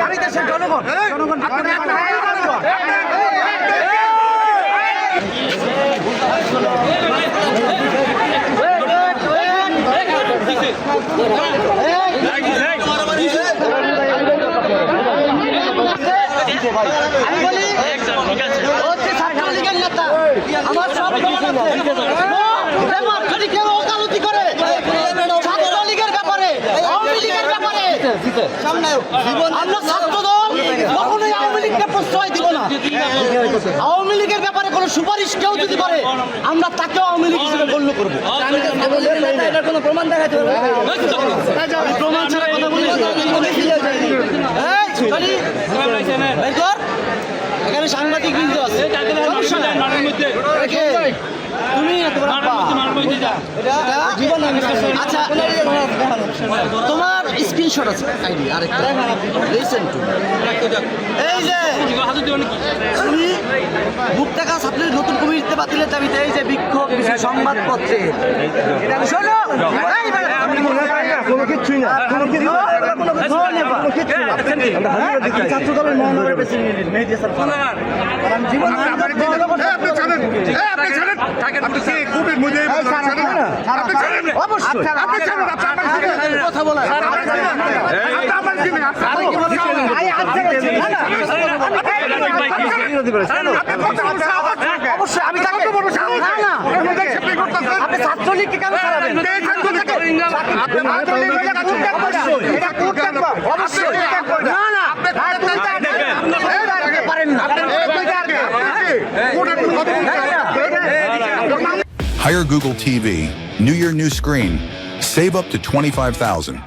আমি দেশের জনগণ আমি বলি হচ্ছে ছাত্রলীগের নেতা আমার সব যদি কেউ ওকালতি করে ছাত্রলীগের ব্যাপারে আওয়ামী লীগের ব্যাপারে আমরা ছাত্র দল কখনোই আওয়ামী লীগকে প্রশ্রয় দিব না। আওয়ামী লীগের ব্যাপারে কোনো সুপারিশ কেউ যদি করে আমরা তাকেও আওয়ামী লীগ হিসেবে গণ্য করবো। এটার কোনো প্রমাণ দেখাতে হবে প্রমাণ ছাড়া কথা বলি এখানে সাংবাদিক কিন্তু আছে তুমি আচ্ছা তোমার স্ক্রিনশট আছে আইডি আরেকটা লিসেন টু এই যে তুমি মুক্তাকা ছাত্রলীগ নতুন কমিটিতে বাতিলের দাবিতে এই যে বিক্ষোভ সংবাদপত্রে শোনো কোনো কিছুই না ছাত্র দলের মহানগরের প্রেসিডেন্ট মেহেদী হাসান জীবন কথা বলা অবশ্যই আমি আপনি ছাত্রলীগকে কেন ছাড়াবেন? Hire Google TV. New year, new screen. Save up to $25,000.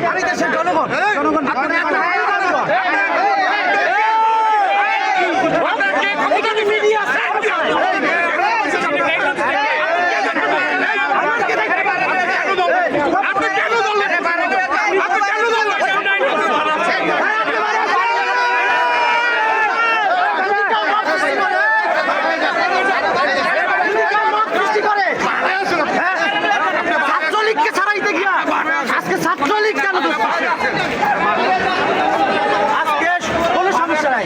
আমি দেশের জনগণ ছাত্রলীগ কেন আজকে কোনো সমস্যা নাই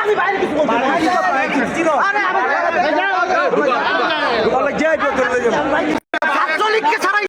আমি বাইরে কিছু